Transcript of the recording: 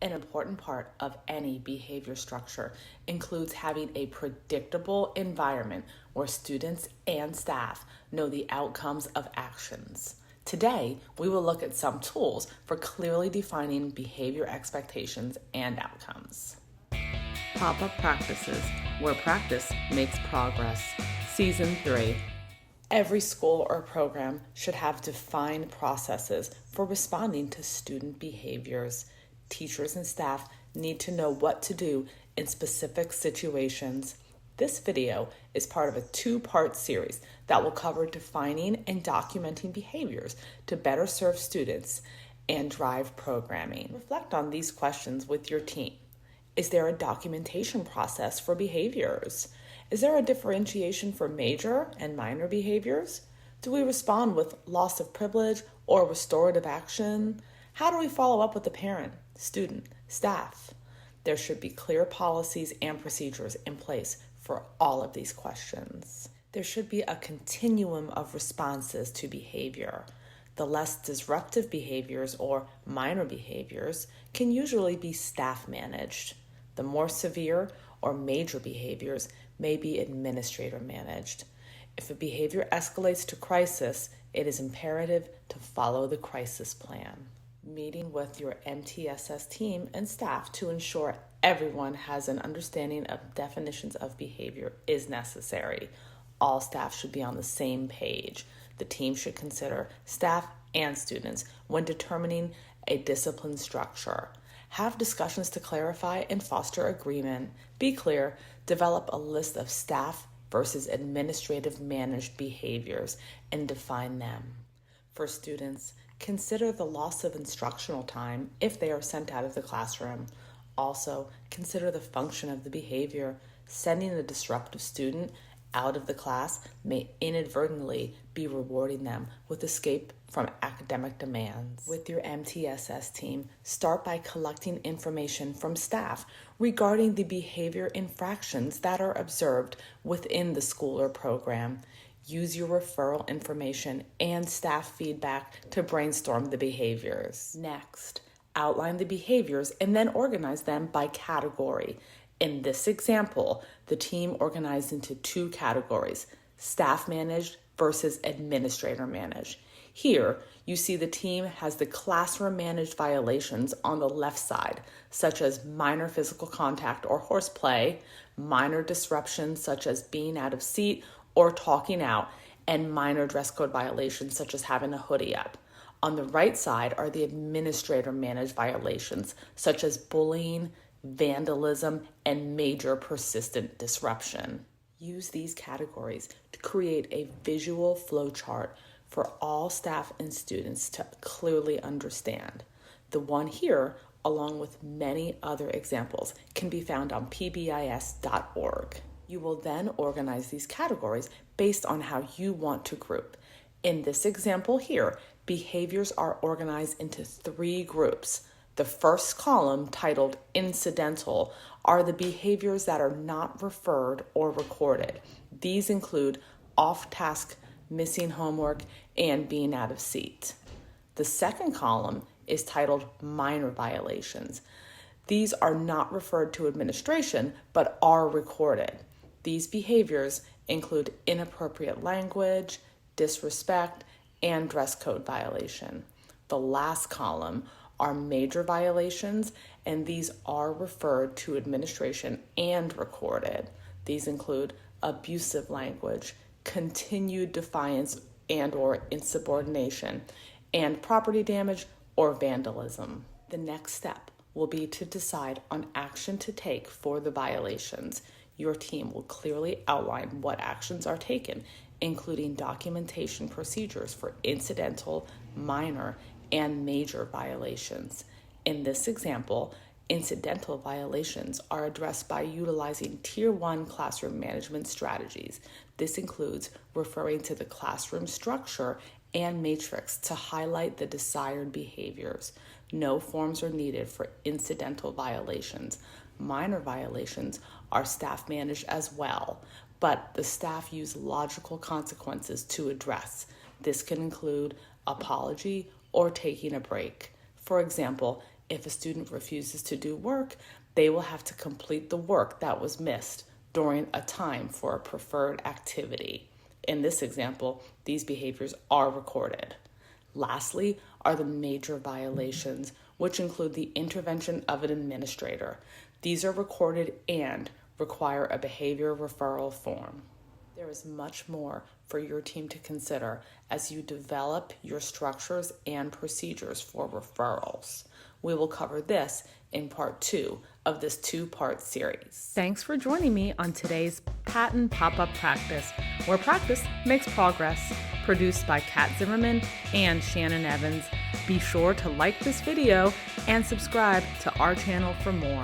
An important part of any behavior structure includes having a predictable environment where students and staff know the outcomes of actions. Today, we will look at some tools for clearly defining behavior expectations and outcomes. Pop-up practices, where practice makes progress. Season 3. Every school or program should have defined processes for responding to student behaviors. Teachers and staff need to know what to do in specific situations. This video is part of a two-part series that will cover defining and documenting behaviors to better serve students and drive programming. Reflect on these questions with your team. Is there a documentation process for behaviors? Is there a differentiation for major and minor behaviors? Do we respond with loss of privilege or restorative action? How do we follow up with the parent, student, staff? There should be clear policies and procedures in place for all of these questions. There should be a continuum of responses to behavior. The less disruptive behaviors or minor behaviors can usually be staff managed. The more severe or major behaviors may be administrator managed. If a behavior escalates to crisis, it is imperative to follow the crisis plan. Meeting with your MTSS team and staff to ensure everyone has an understanding of definitions of behavior is necessary. All staff should be on the same page. The team should consider staff and students when determining a discipline structure. Have discussions to clarify and foster agreement. Be clear. Develop a list of staff versus administrative managed behaviors and define them. For students, consider the loss of instructional time if they are sent out of the classroom. Also, consider the function of the behavior. Sending a disruptive student out of the class may inadvertently be rewarding them with escape from academic demands. With your MTSS team, start by collecting information from staff regarding the behavior infractions that are observed within the school or program. Use your referral information and staff feedback to brainstorm the behaviors. Next, outline the behaviors and then organize them by category. In this example, the team organized into two categories, staff managed versus administrator managed. Here, you see the team has the classroom managed violations on the left side, such as minor physical contact or horseplay, minor disruptions such as being out of seat or talking out, and minor dress code violations such as having a hoodie up. On the right side are the administrator managed violations such as bullying, vandalism, and major persistent disruption. Use these categories to create a visual flowchart for all staff and students to clearly understand. The one here, along with many other examples, can be found on pbis.org. You will then organize these categories based on how you want to group. In this example here, behaviors are organized into 3 groups. The first column, titled Incidental, are the behaviors that are not referred or recorded. These include off-task, missing homework, and being out of seat. The second column is titled Minor Violations. These are not referred to administration, but are recorded. These behaviors include inappropriate language, disrespect, and dress code violation. The last column are major violations, and these are referred to administration and recorded. These include abusive language, continued defiance and or insubordination, and property damage or vandalism. The next step will be to decide on action to take for the violations. Your team will clearly outline what actions are taken, including documentation procedures for incidental, minor, and major violations. In this example, incidental violations are addressed by utilizing Tier 1 classroom management strategies. This includes referring to the classroom structure and matrix to highlight the desired behaviors. No forms are needed for incidental violations. Minor violations are staff managed as well, but the staff use logical consequences to address. This can include apology or taking a break. For example, If a student refuses to do work, they will have to complete the work that was missed during a time for a preferred activity. In this example, these behaviors are recorded. Lastly are the major violations, which include the intervention of an administrator. These are recorded and require a behavior referral form. There is much more for your team to consider as you develop your structures and procedures for referrals. We will cover this in part 2 of this 2-part series. Thanks for joining me on today's Patent Pop-Up Practice, where practice makes progress. Produced by Kat Zimmerman and Shannon Evans. Be sure to like this video and subscribe to our channel for more.